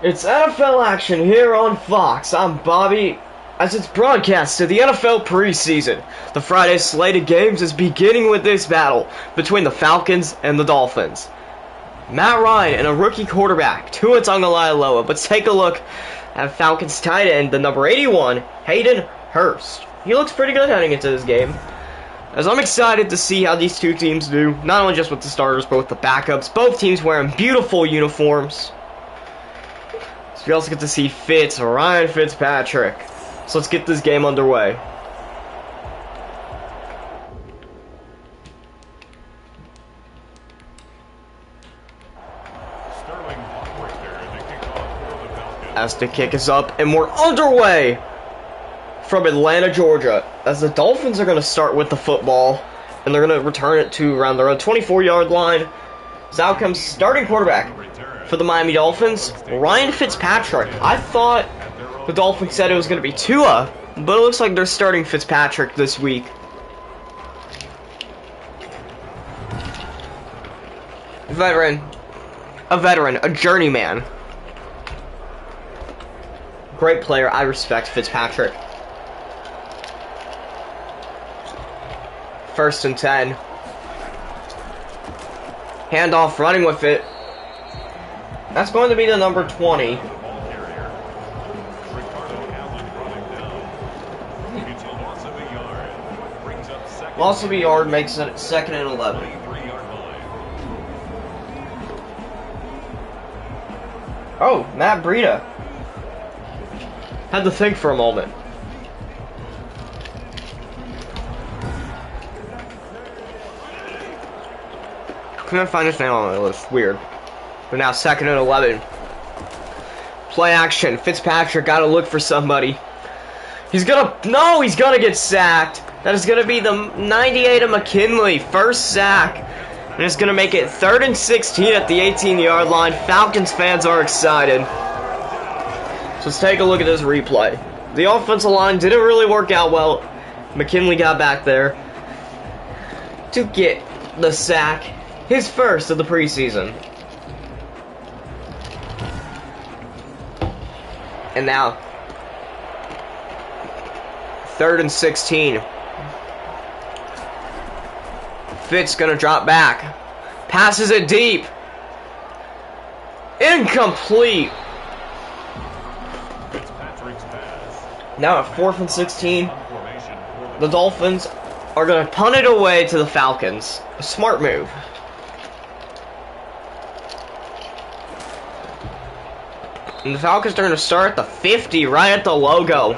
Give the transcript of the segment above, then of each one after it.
It's NFL action here on Fox. I'm Bobby. As it's broadcast to the NFL preseason, the Friday slate of games is beginning with this battle between the Falcons and the Dolphins. Matt Ryan and a rookie quarterback, Tua Tagovailoa. But take a look at Falcons tight end, the number 81, Hayden Hurst. He looks pretty good heading into this game, as I'm excited to see how these two teams do, not only just with the starters, but with the backups. Both teams wearing beautiful uniforms. So we also get to see Ryan Fitzpatrick. So let's get this game underway. As the kick is up, and we're underway from Atlanta, Georgia, as the Dolphins are going to start with the football, and they're going to return it to around their own 24-yard line. As out comes starting quarterback for the Miami Dolphins, Ryan Fitzpatrick. I thought the Dolphins said it was going to be Tua, but it looks like they're starting Fitzpatrick this week. A veteran, a journeyman. Great player. I respect Fitzpatrick. 1st and 10. Handoff, running with it. That's going to be the number 20. Loss of a yard makes it 2nd and 11. Oh, Matt Breida. Had to think for a moment. Couldn't find his name on my list. Weird. But now 2nd and 11. Play action. Fitzpatrick got to look for somebody. He's gonna get sacked. That is gonna be the 98 of McKinley. First sack. And it's gonna make it 3rd and 16 at the 18-yard line. Falcons fans are excited. So let's take a look at this replay. The offensive line didn't really work out well. McKinley got back there to get the sack. His first of the preseason. And now 3rd and 16. Fitz gonna drop back. Passes it deep. Incomplete. Now at 4th and 16. The Dolphins are gonna punt it away to the Falcons. A smart move. And the Falcons are going to start at the 50, right at the logo.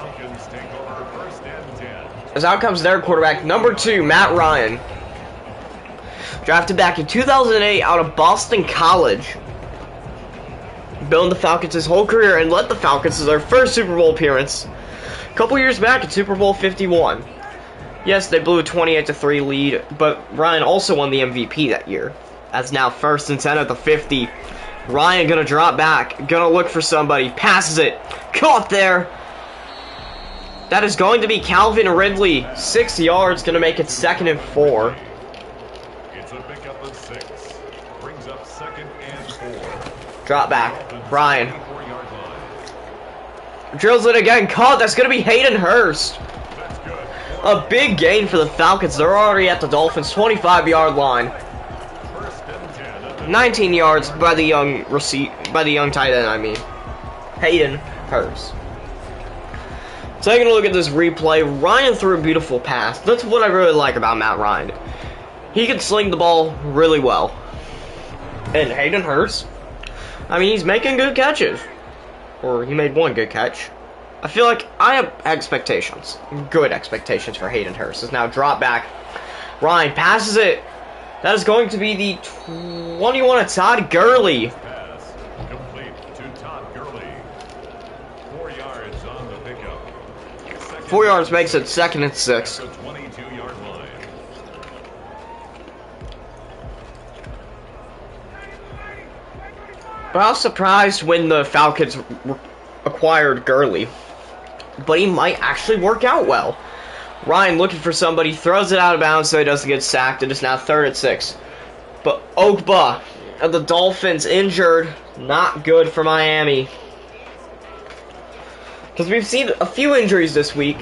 As out comes their quarterback, number 2, Matt Ryan. Drafted back in 2008 out of Boston College. Building the Falcons his whole career and led the Falcons to their first Super Bowl appearance a couple years back in Super Bowl 51. Yes, they blew a 28-3 lead, but Ryan also won the MVP that year. As now 1st and 10 at the 50. Ryan gonna drop back, gonna look for somebody, passes it, caught there. That is going to be Calvin Ridley, 6 yards, gonna make it 2nd and 4. It's a pickup of 6, brings up 2nd and 4. Drop back, Ryan. Drills it again, caught, that's gonna be Hayden Hurst. A big gain for the Falcons, they're already at the Dolphins' 25-yard line. 19 yards by the young tight end, I mean. Hayden Hurst. Taking a look at this replay, Ryan threw a beautiful pass. That's what I really like about Matt Ryan. He can sling the ball really well. And Hayden Hurst, I mean, he's making good catches. Or he made one good catch. I feel like I have expectations. Good expectations for Hayden Hurst. It's now drop back. Ryan passes it. That is going to be the 21 of Todd Gurley. Pass complete to Todd Gurley. 4 yards on the pickup. 4 yards makes it 2nd and 6. 22-yard line. But I was surprised when the Falcons acquired Gurley. But he might actually work out well. Ryan looking for somebody, throws it out of bounds so he doesn't get sacked. It is now 3rd and 6. But Ogba of the Dolphins injured. Not good for Miami. Because we've seen a few injuries this week.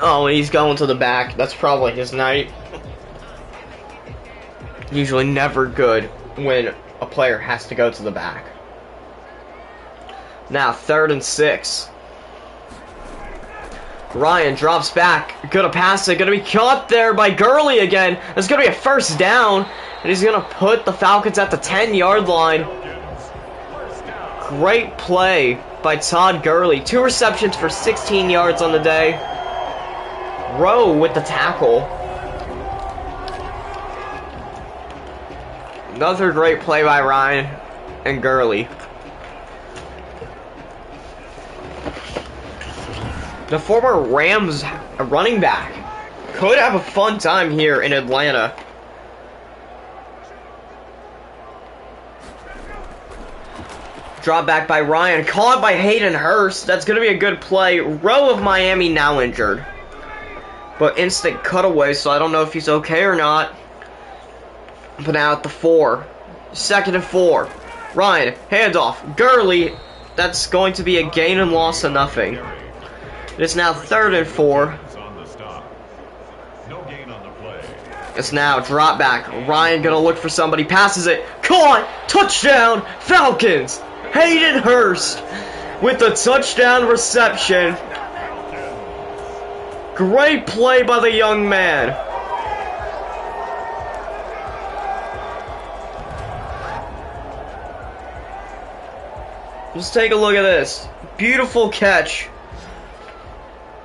Oh, and he's going to the back. That's probably his night. Usually never good when a player has to go to the back. Now, 3rd and 6. Ryan drops back. Gonna pass it. Gonna be caught there by Gurley again. It's gonna be a first down. And he's gonna put the Falcons at the 10-yard line. Great play by Todd Gurley. 2 receptions for 16 yards on the day. Rowe with the tackle. Another great play by Ryan and Gurley. The former Rams running back could have a fun time here in Atlanta. Drop back by Ryan, caught by Hayden Hurst. That's going to be a good play. Rowe of Miami now injured. But instant cutaway, so I don't know if he's okay or not. But now at the 4. 2nd and 4. Ryan, handoff. Gurley, that's going to be a gain and loss of nothing. It's now 3rd and 4. It's now drop back. Ryan gonna look for somebody. Passes it. Caught. Touchdown. Falcons. Hayden Hurst with the touchdown reception. Great play by the young man. Just take a look at this. Beautiful catch.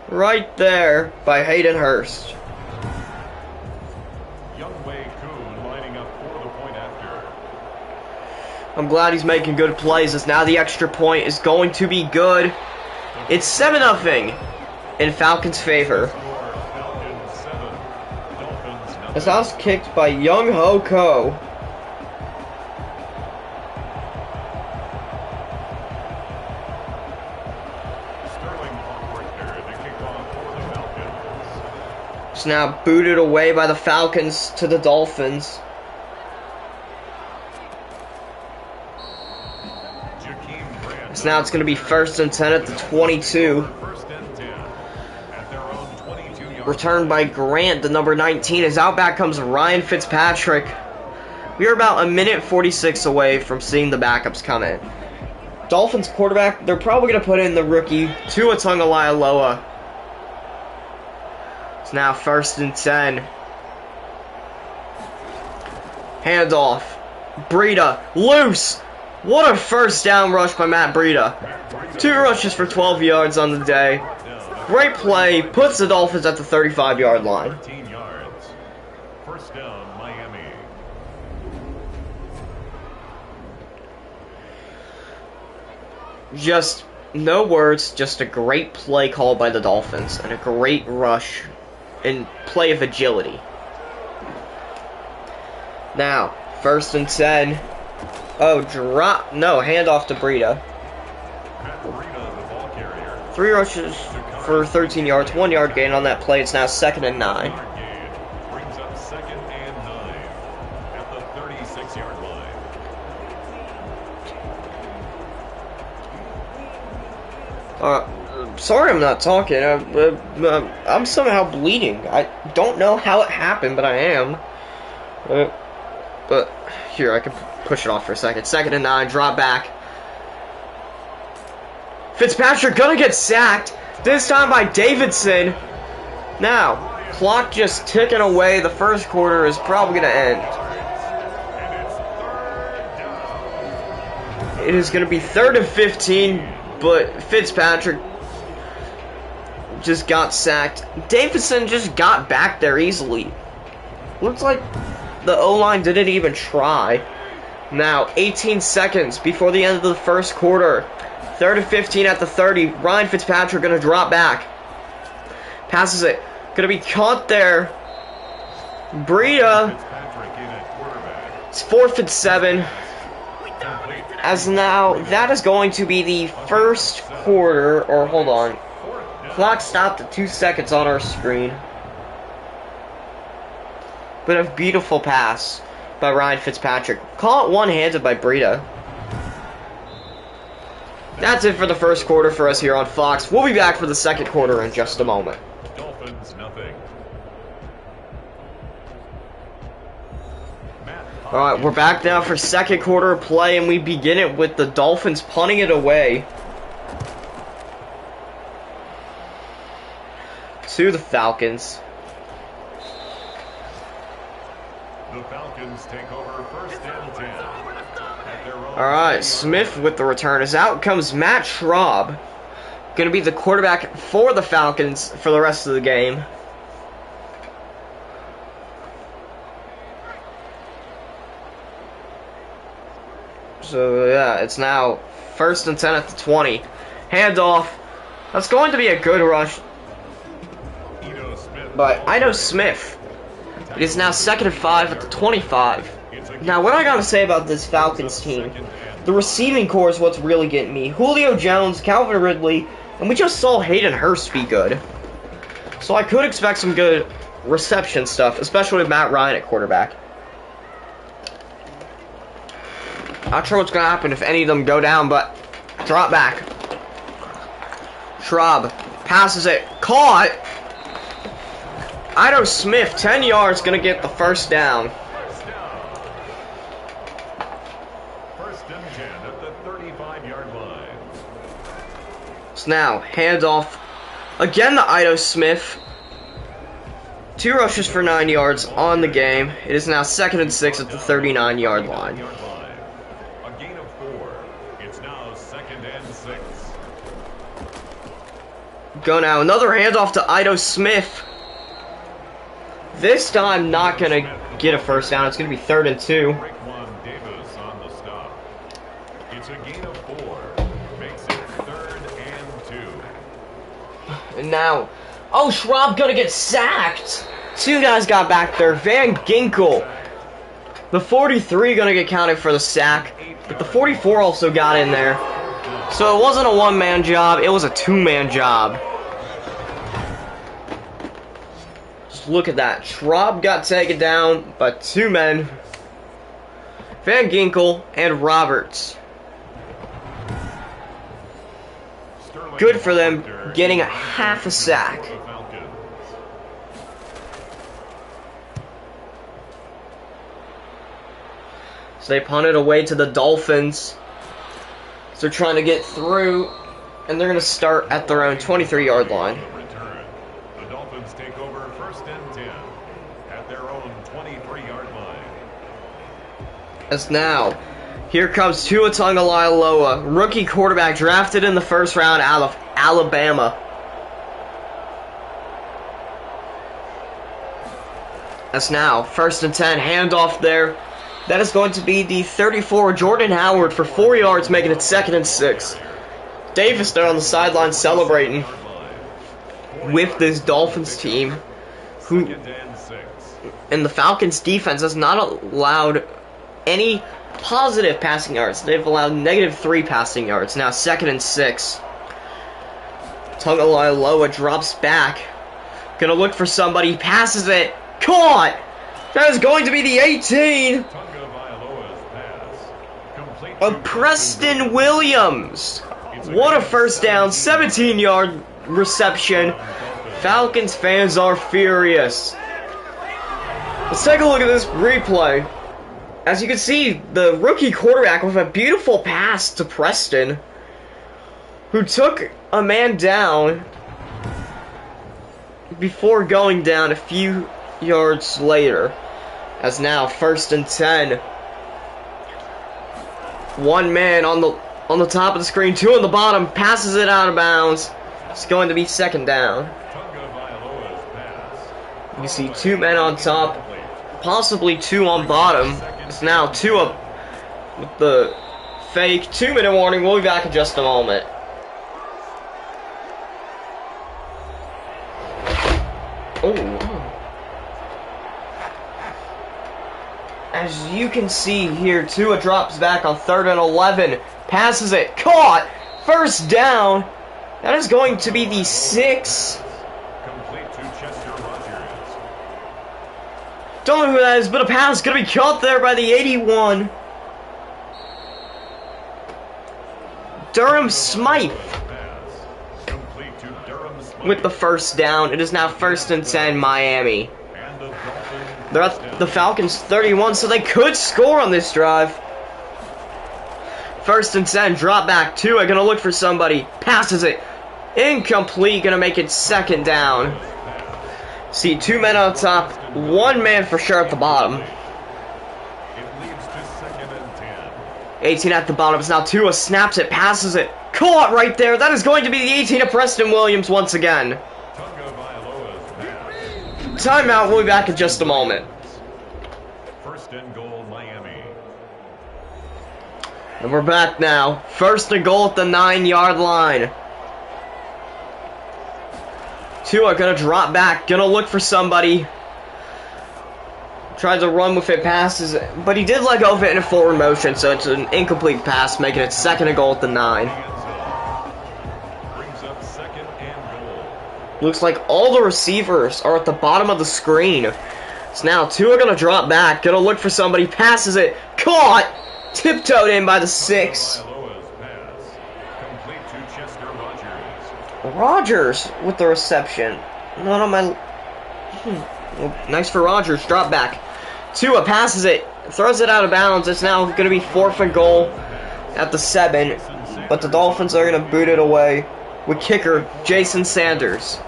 Right there by Hayden Hurst. Younghoe Koo lining up for the point after. I'm glad he's making good plays, as now the extra point is going to be good. It's 7-0 in Falcons' favor. Falcons 7, Dolphins nothing. As that was kicked by Younghoe Koo. Sterling Hawkwrichter, the kickoff for the Falcons. It's now booted away by the Falcons to the Dolphins. Jakeem Grant. So now it's going to be 1st and 10 at the 22. First and 10 at their own 22-yard. Returned by Grant, the number 19. As out back comes Ryan Fitzpatrick. We are about 1:46 away from seeing the backups come in. Dolphins quarterback, they're probably going to put in the rookie, Tua Tagovailoa. It's now 1st and 10. Handoff. Breida, loose. What a first down rush by Matt Breida. 2 rushes for 12 yards on the day. Great play, puts the Dolphins at the 35-yard line. 13 yards. First down, Miami. Just no words, just a great play called by the Dolphins and a great rush and play of agility. Now, 1st and 10. Oh, drop. No, handoff to Breida. Matt Breida, the ball carrier. 3 rushes for 13 yards, 1 yard gain on that play. It's now 2nd and 9. Yard gain brings up 2nd and 9 at the 36-yard line. Sorry I'm not talking. I'm somehow bleeding. I don't know how it happened, but I am. But here, I can push it off for a second. 2nd and 9, drop back. Fitzpatrick gonna get sacked. This time by Davidson. Now, clock just ticking away. The first quarter is probably gonna end. And it's 3rd down. It is gonna be 3rd and 15, but Fitzpatrick just got sacked. Davidson just got back there easily. Looks like the O-line didn't even try. Now, 18 seconds before the end of the first quarter. 3rd and 15 at the 30. Ryan Fitzpatrick going to drop back. Passes it. Going to be caught there. Breida. Fitzpatrick in at quarterback. It's 4th and 7. Complete. As now, that is going to be the first quarter. Or, hold on. Clock stopped at 2 seconds on our screen. But a beautiful pass by Ryan Fitzpatrick. Caught one-handed by Breida. That's it for the first quarter for us here on Fox. We'll be back for the second quarter in just a moment. Dolphins nothing. Alright, we're back now for second quarter play, and we begin it with the Dolphins punting it away to the Falcons. The Falcons take over first and 10. Alright, Smith with the return. As out comes Matt Schraub. Going to be the quarterback for the Falcons for the rest of the game. So, yeah, it's now first and 10 at the 20. Handoff. That's going to be a good rush. But Ito Smith. It is now second and 5 at the 25. Now, what I gotta say about this Falcons team, the receiving core is what's really getting me. Julio Jones, Calvin Ridley, and we just saw Hayden Hurst be good. So I could expect some good reception stuff, especially with Matt Ryan at quarterback. Not sure what's gonna happen if any of them go down, but drop back. Schraub passes it, caught. Ito Smith, 10 yards, gonna get the first down. First and 10 at the 35-yard line. So now, handoff. Again to Ito Smith. 2 rushes for 9 yards on the game. It is now second and 6 at the 39-yard line. A gain of 4. It's now second and 6. Go now, another handoff to Ito Smith. This time, not going to get a first down. It's going to be third and 2. Raekwon Davis on the stop. It's a gain of 4. Makes it third and 2. And now, oh, Schraub going to get sacked. 2 guys got back there. Van Ginkel. The 43 going to get counted for the sack. But the 44 also got in there. So it wasn't a one-man job. It was a two-man job. Look at that. Schraub got taken down by 2 men. Van Ginkel and Roberts. Good for them getting a half a sack. So they punted away to the Dolphins. So they're trying to get through, and they're going to start at their own 23-yard line. The Dolphins take over first and 10 at their own 23-yard line. As now, here comes Tua Tagovailoa, rookie quarterback drafted in the first round out of Alabama. As now, first and 10, handoff there. That is going to be the 34, Jordan Howard, for 4 yards, making it second and 6. Davis there on the sideline celebrating with this Dolphins team, who, and the Falcons defense has not allowed any positive passing yards. They've allowed -3 passing yards. Now second and 6. Tagovailoa drops back. Gonna look for somebody, passes it, caught! That is going to be the 18 of Preston Williams. What a first down, 17-yard reception. Falcons fans are furious. Let's take a look at this replay. As you can see, the rookie quarterback with a beautiful pass to Preston, who took a man down before going down a few yards later. As now first and 10. 1 man on the top of the screen, 2 on the bottom, passes it out of bounds. It's going to be second down. You see 2 men on top, possibly 2 on bottom. It's now 2 up with the fake 2-minute warning. We'll be back in just a moment. Oh. As you can see here, Tua drops back on 3rd and 11. Passes it. Caught. First down. That is going to be the 6. Complete to Chester Rogers. Don't know who that is, but a pass is going to be caught there by the 81. Durham Smythe Pass. Complete to Durham Smythe. with the first down. It is now 1st and 10 Miami. And the Dolphins They're at the Falcons 31, so they could score on this drive. 1st and 10, drop back. Tua gonna look for somebody. Passes it. Incomplete, gonna make it 2nd down. See, 2 men on top, 1 man for sure at the bottom. It leads to 2nd and 10. 18 at the bottom. It's now Tua snaps it, passes it. Caught right there. That is going to be the 18 of Preston Williams once again. Tunga Vailoa's pass. Timeout. We'll be back in just a moment. 1st and goal, Miami. And we're back now. 1st and goal at the 9-yard line. Tua gonna drop back, gonna look for somebody. Tried to run with it, passes it, but he did let go of it in a forward motion, so it's an incomplete pass, making it 2nd and goal at the 9. Brings up 2nd and goal. Looks like all the receivers are at the bottom of the screen. So now Tua gonna drop back, gonna look for somebody, passes it, caught, tiptoed in by the 6. Vailoa's pass. Complete to Chester Rogers. Rogers with the reception. Not on my... Well, nice for Rogers, drop back. Tua passes it, throws it out of bounds. It's now going to be 4th and goal at the 7. But the Dolphins are going to boot it away with kicker Jason Sanders.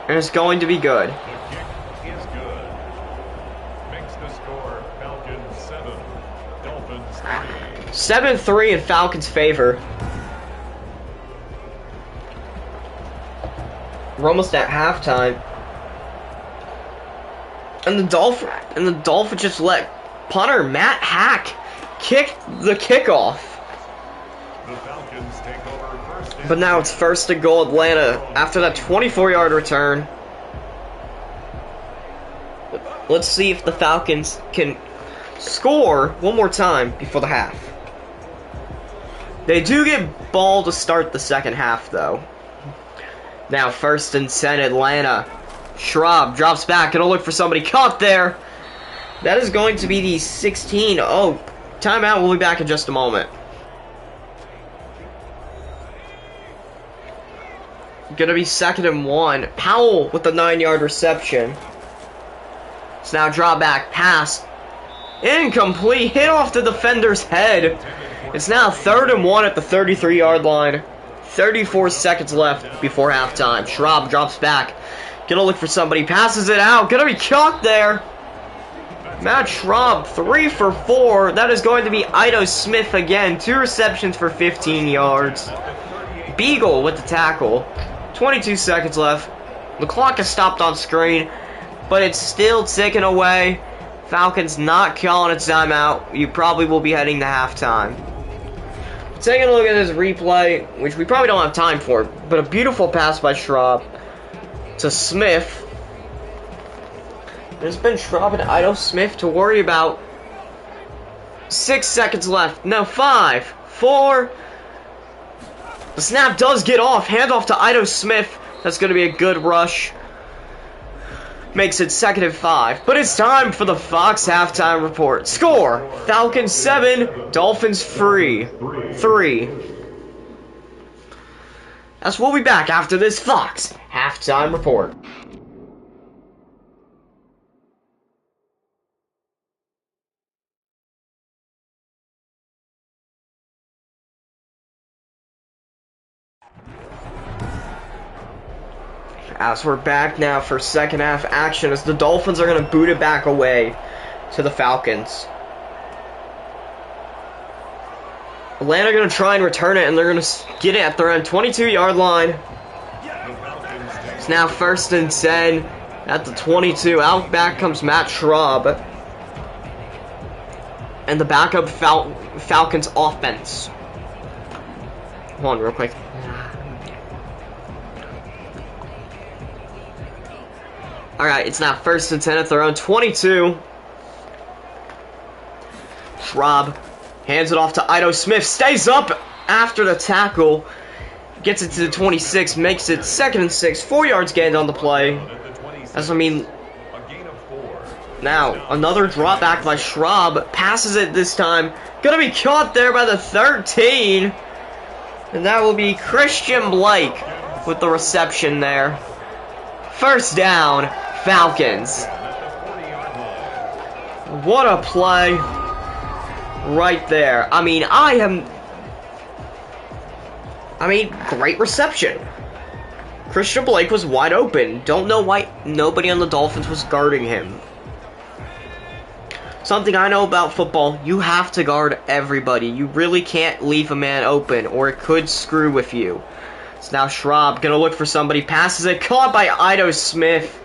And it's going to be good. The kick is good. Makes the score Falcons 7, Dolphins 3. 7-3 in Falcons' favor. We're almost at halftime. And the Dolphins just let punter Matt Hack kick the kickoff. The Falcons take over 1st and But now it's 1st and goal Atlanta after that 24-yard return. Let's see if the Falcons can score one more time before the half. They do get ball to start the 2nd half, though. Now 1st and 10 Atlanta. Schraub drops back, gonna look for somebody, caught there. That is going to be the 16. Oh, timeout, we'll be back in just a moment. Gonna be 2nd and 1. Powell with the 9-yard reception. It's now drop back, pass. Incomplete, hit off the defender's head. It's now 3rd and 1 at the 33-yard line. 34 seconds left before halftime. Schraub drops back. Gonna look for somebody, passes it out, gonna be caught there. Matt Schraub, 3 for 4. That is going to be Ito Smith again. 2 receptions for 15 yards. Beagle with the tackle. 22 seconds left. The clock is stopped on screen, but it's still ticking away. Falcons not calling a timeout. You probably will be heading to halftime. Taking a look at this replay, which we probably don't have time for, but a beautiful pass by Schraub to Smith. There's been Schraub and Ito Smith to worry about. 6 seconds left. No, 5, 4. The snap does get off. Hand off to Ito Smith. That's going to be a good rush. Makes it 2nd and 5. But it's time for the Fox halftime report. Score: Falcons 7, Dolphins 3. As we'll be back after this Fox halftime report. As we're back now for 2nd half action, as the Dolphins are going to boot it back away to the Falcons. Atlanta going to try and return it, and they're going to get it at their own 22-yard line. It's now 1st and 10 at the 22. Out back comes Matt Schraub. And the backup Falcons offense. Hold on real quick. Alright, it's now 1st and 10 at their own 22. Schraub hands it off to Ito Smith. Stays up after the tackle. Gets it to the 26. Makes it 2nd and 6. 4 yards gained on the play. That's, I mean, Now, another drop back by Schraub. Passes it this time. Gonna be caught there by the 13. And that will be Christian Blake with the reception there. First down, Falcons. What a play right there. I mean, great reception. Christian Blake was wide open. Don't know why nobody on the Dolphins was guarding him. Something I know about football, you have to guard everybody. You really can't leave a man open, or it could screw with you. So now Schraub gonna look for somebody, passes it, caught by Ito Smith.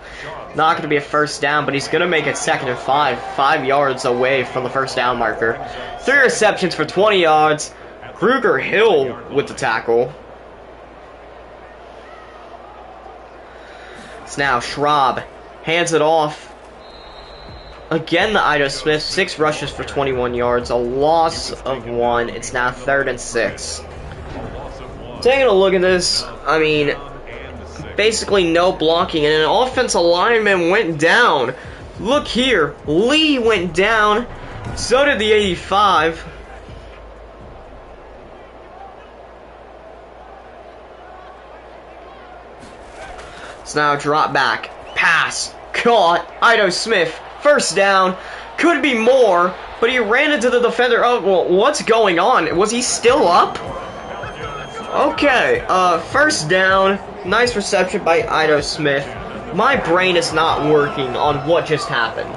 Not gonna be a first down, but he's gonna make it 2nd and 5, 5 yards away from the first down marker. 3 receptions for 20 yards. Kruger Hill with the tackle. So now Schraub hands it off. Again, the Ito Smith, 6 rushes for 21 yards, a loss of 1. It's now 3rd and 6. Taking a look at this, I mean, basically no blocking, and an offensive lineman went down. Look here, Lee went down, so did the 85. So now drop back, pass, caught, Ito Smith. First down, could be more, but he ran into the defender. Oh, well, what's going on? Was he still up? Okay, first down, nice reception by Ito Smith. My brain is not working on what just happened.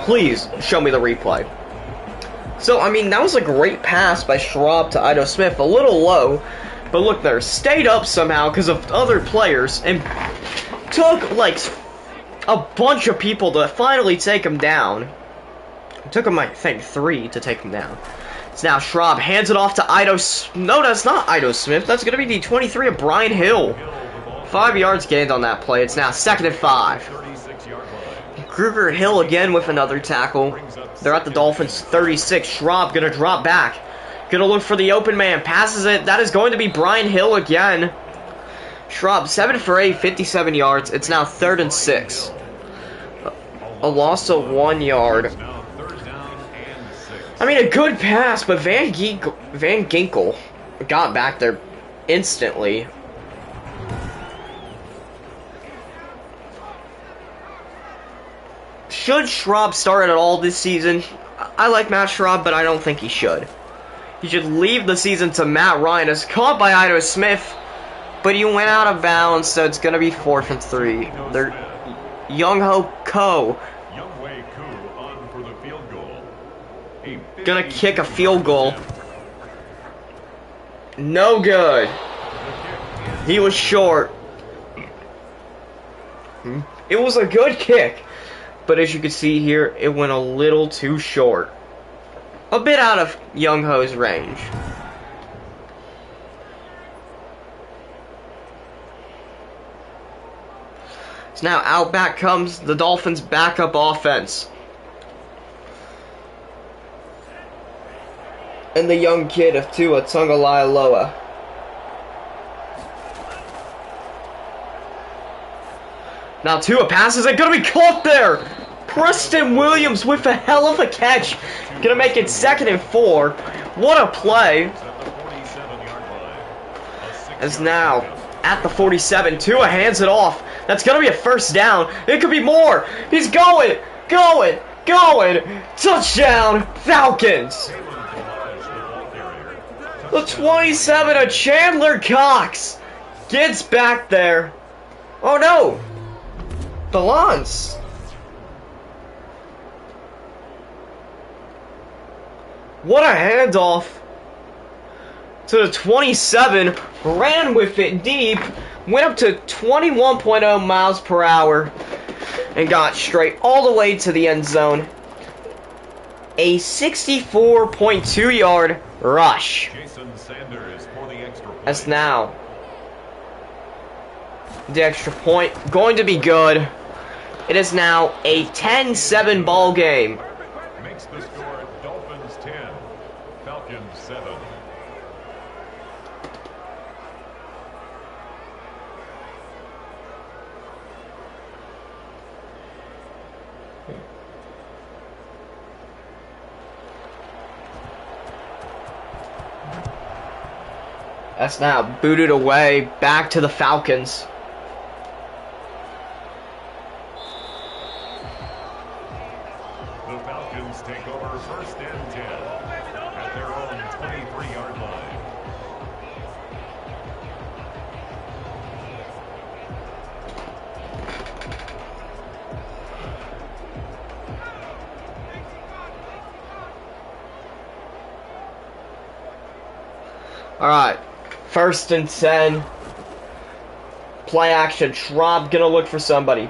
Please, show me the replay. So, I mean, that was a great pass by Schraub to Ito Smith, a little low, but look there, stayed up somehow because of other players, and took, like, a bunch of people to finally take him down. It took him, I think, 3 to take him down. So now Schraub hands it off to Ito. No, that's not Ito Smith. That's going to be the 23 of Brian Hill. 5 yards gained on that play. It's now 2nd and 5. Kruger Hill again with another tackle. They're at the Dolphins 36. Schraub going to drop back. Going to look for the open man. Passes it. That is going to be Brian Hill again. Schraub, 7 for 8, 57 yards. It's now 3rd and 6. A loss of 1 yard. I mean, a good pass, but Van Ginkel got back there instantly. Should Schraub start at all this season? I like Matt Schraub, but I don't think he should. He should leave the season to Matt Ryan. It's caught by Ito Smith. But he went out of bounds, so it's going to be 4th and 3. They're Young-Ho Ko going to kick a field goal. No good. He was short. It was a good kick, but as you can see here, it went a little too short. A bit out of Young-Ho's range. Now out back comes the Dolphins' backup offense. And the young kid of Tua Tagovailoa. Now Tua passes it, gonna be caught there! Preston Williams with a hell of a catch. Gonna make it 2nd and 4. What a play. As now at the 47, Tua hands it off. That's going to be a first down. It could be more. He's going. Touchdown, Falcons. The 27 of Chandler Cox gets back there. Oh, no. Delance. What a handoff. To the 27, ran with it deep, went up to 21.0 miles per hour, and got straight all the way to the end zone. A 64.2 yard rush. As now, the extra point going to be good. It is now a 10-7 ball game. Makes the score Dolphins 10, Falcons 7. That's now booted away back to the Falcons. The Falcons take over 1st and 10 at their own 23-yard line. Alright, 1st and 10. Play action. Schraub gonna look for somebody.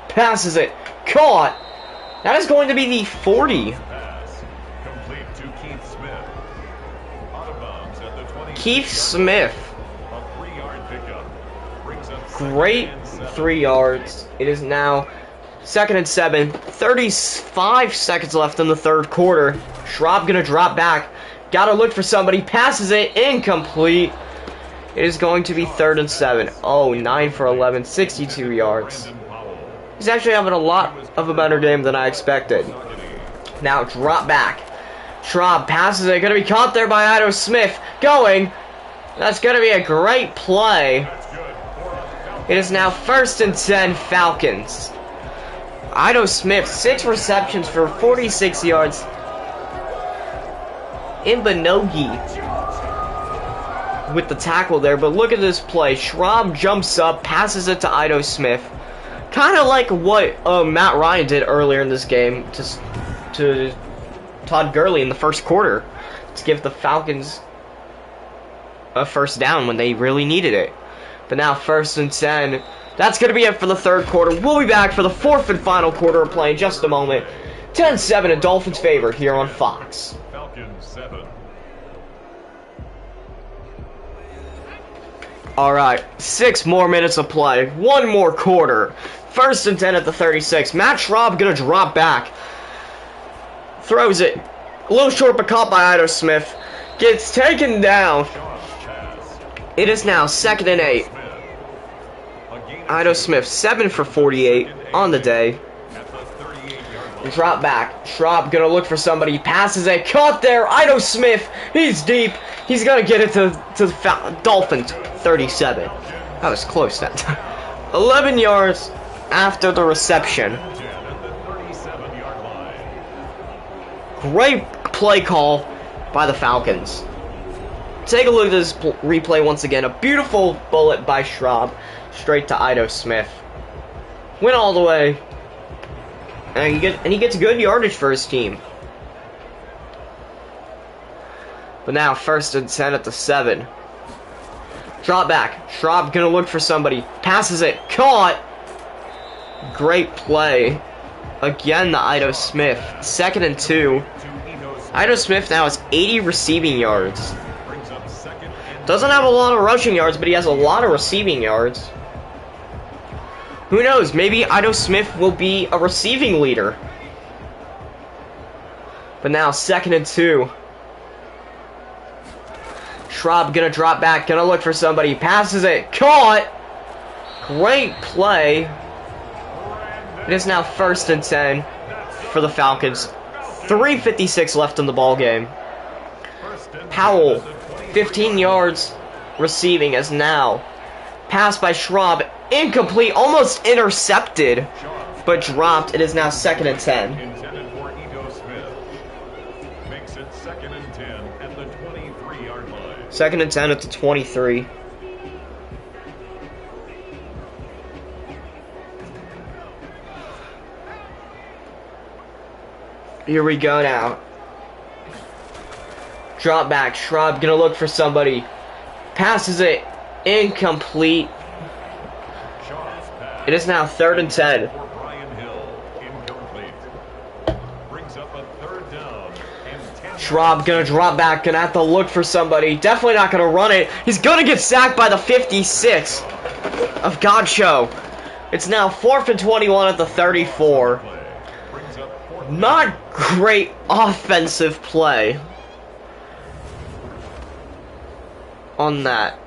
Passes it. Caught. That is going to be the 40. Pass complete to Keith Smith. Out of bounds at the 20. Keith Smith. A 3-yard pickup. Brings up Great 3 yards. It is now 2nd and 7. 35 seconds left in the 3rd quarter. Schraub gonna drop back. Gotta look for somebody. Passes it. Incomplete. It is going to be 3rd and 7. Oh, 9 for 11. 62 yards. He's actually having a lot of a better game than I expected. Now drop back. Schraub passes it. Gonna be caught there by Ito Smith. Going. That's gonna be a great play. It is now 1st and 10 Falcons. Ito Smith, 6 receptions for 46 yards. Imbanogi with the tackle there, but look at this play. Schraub jumps up, passes it to Ito Smith. Kind of like what Matt Ryan did earlier in this game to Todd Gurley in the 1st quarter to give the Falcons a 1st down when they really needed it. But now 1st and 10. That's going to be it for the 3rd quarter. We'll be back for the 4th and final quarter of play in just a moment. 10-7 and Dolphins favored here on Fox. Falcons 7. Alright, 6 more minutes of play. 1 more quarter. 1st and 10 at the 36. Matt Schraub gonna drop back. Throws it. A little short but caught by Ito Smith. Gets taken down. It is now 2nd and 8. Ito Smith 7 for 48 on the day. Drop back. Schraub gonna look for somebody. Passes it. Caught there. Ito Smith. He's deep. He's gonna get it to the Dolphins. 37. That was close that time. 11 yards after the reception. Great play call by the Falcons. Take a look at this replay once again. A beautiful bullet by Schraub straight to Ito Smith. Went all the way. And he gets good yardage for his team. But now 1st and 10 at the 7. Drop back. Schraub gonna look for somebody. Passes it. Caught. Great play. Again to Ito Smith. 2nd and 2. Ito Smith now has 80 receiving yards. Doesn't have a lot of rushing yards, but he has a lot of receiving yards. Who knows? Maybe Ito Smith will be a receiving leader. But now 2nd and 2. Schraub gonna drop back, gonna look for somebody. Passes it. Caught. Great play. It is now 1st and 10 for the Falcons. 3:56 left in the ball game. Powell, 15 yards receiving as now. Pass by Schraub. Incomplete. Almost intercepted. But dropped. It is now 2nd and 10. Intended for Ito Smith. Makes it 2nd and 10 at the 23-yard line. 2nd and 10 at the 23. Here we go now. Drop back. Schraub gonna look for somebody. Passes it. Incomplete. It is now 3rd and 10. For Brian Hill, incomplete. Brings up a 3rd down and 10. Schraub gonna drop back, gonna have to look for somebody. Definitely not gonna run it. He's gonna get sacked by the 56 of Godcho. It's now 4th and 21 at the 34. Brings up 4th. Not great offensive play on that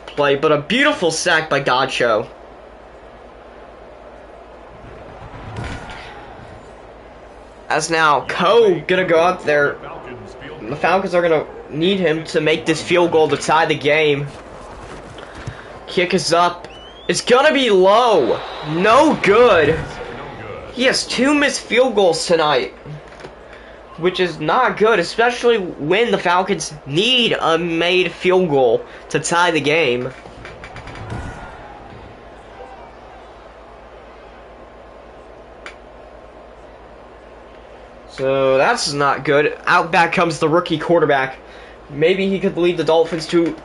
play, but a beautiful sack by Godcho. As now Coe gonna go out there. The Falcons are gonna need him to make this field goal to tie the game. Kick is up. It's gonna be low. No good. He has 2 missed field goals tonight, which is not good, especially when the Falcons need a made field goal to tie the game. So that's not good. Out back comes the rookie quarterback. Maybe he could lead the Dolphins to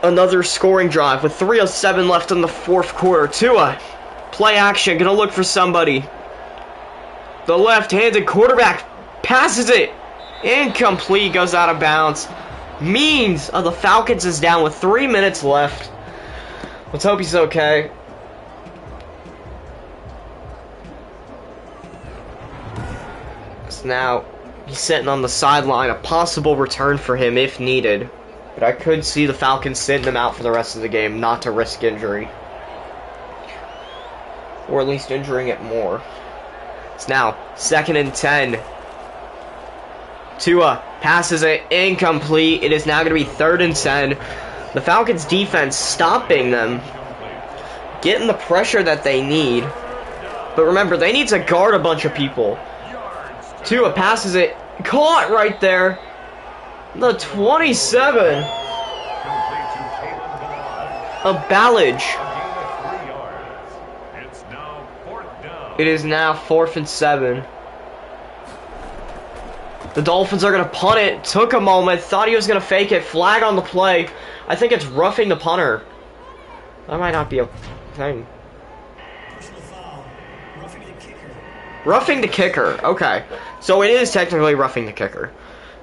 another scoring drive with 3:07 left in the 4th quarter. Tua, play action, gonna look for somebody. The left-handed quarterback passes it. Incomplete, goes out of bounds. Means of the Falcons is down with 3 minutes left. Let's hope he's okay. So now he's sitting on the sideline. A possible return for him if needed. But I could see the Falcons sitting him out for the rest of the game, not to risk injury. Or at least injuring it more. It's now 2nd and 10. Tua passes it incomplete. It is now going to be 3rd and 10. The Falcons defense stopping them, getting the pressure that they need. But remember, they need to guard a bunch of people. Tua passes it, caught right there. The 27. A Ballage. It is now 4th and 7. The Dolphins are going to punt it. Took a moment. Thought he was going to fake it. Flag on the play. I think it's roughing the punter. That might not be a thing. Roughing the kicker. Okay. So it is technically roughing the kicker.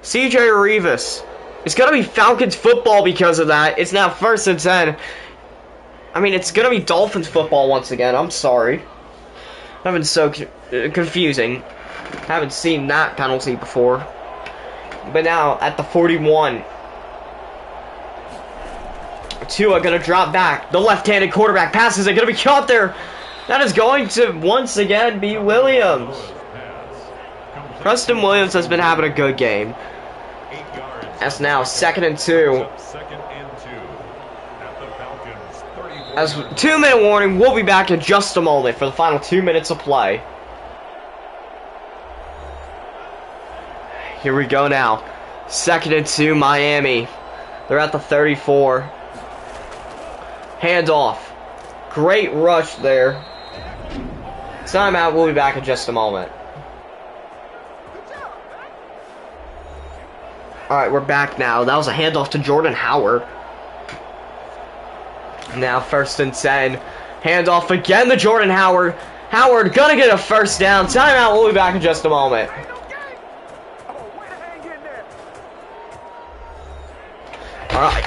CJ Revis. It's going to be Falcons football because of that. It's now 1st and 10. I mean, it's going to be Dolphins football once again. I'm sorry. That been so confusing. Haven't seen that penalty before. But now at the 41. Tua gonna drop back. The left-handed quarterback passes it. Gonna be caught there. That is going to once again be Williams. Preston Williams has been having a good game. That's now 2nd and 2. As 2-minute warning, we'll be back in just a moment for the final 2 minutes of play. Here we go now. 2nd and 2, Miami. They're at the 34. Handoff. Great rush there. Timeout, we'll be back in just a moment. Alright, we're back now. That was a handoff to Jordan Howard. Now 1st and 10. Handoff again to Jordan Howard. Howard gonna get a 1st down. Timeout, we'll be back in just a moment. Alright.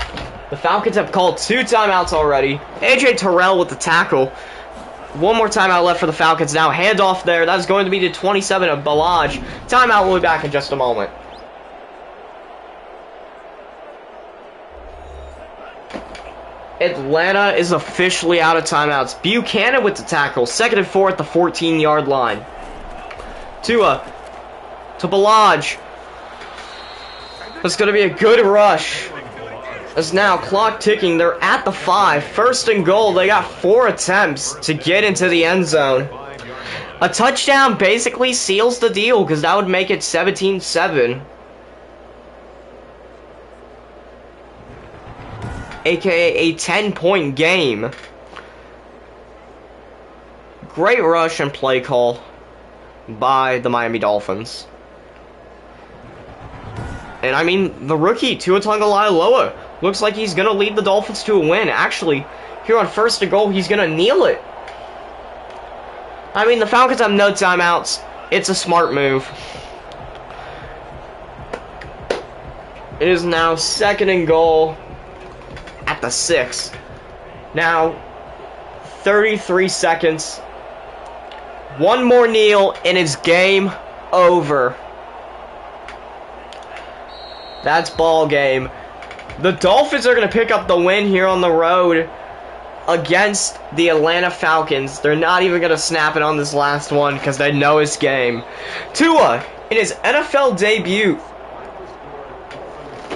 The Falcons have called 2 timeouts already. AJ Terrell with the tackle. 1 more timeout left for the Falcons now. Handoff there. That's going to be to 27 of Ballage. Timeout, we'll be back in just a moment. Atlanta is officially out of timeouts. Buchanan with the tackle. 2nd and 4 at the 14-yard line. Tua to Ballage. That's going to be a good rush. As now clock ticking. They're at the 5. 1st and goal. They got 4 attempts to get into the end zone. A touchdown basically seals the deal because that would make it 17-7. AKA a 10-point game. Great rush and play call by the Miami Dolphins. And I mean, the rookie, Tua Tagovailoa, looks like he's going to lead the Dolphins to a win. Actually, here on 1st and goal, he's going to kneel it. I mean, the Falcons have no timeouts. It's a smart move. It is now 2nd and goal at the 6. Now, 33 seconds. 1 more kneel, and it's game over. That's ball game. The Dolphins are going to pick up the win here on the road against the Atlanta Falcons. They're not even going to snap it on this last one because they know it's game. Tua, in his NFL debut,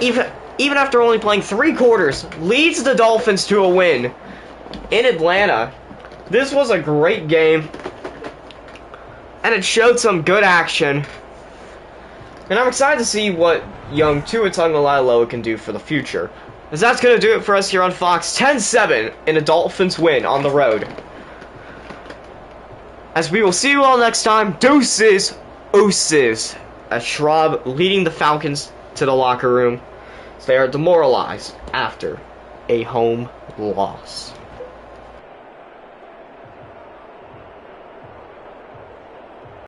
even after only playing 3 quarters, leads the Dolphins to a win in Atlanta. This was a great game, and it showed some good action. And I'm excited to see what young Tua Tagovailoa can do for the future. As that's going to do it for us here on Fox. 10-7 in a Dolphins win on the road. As we will see you all next time, deuces, ooses. As Schraub leading the Falcons to the locker room. They are demoralized after a home loss.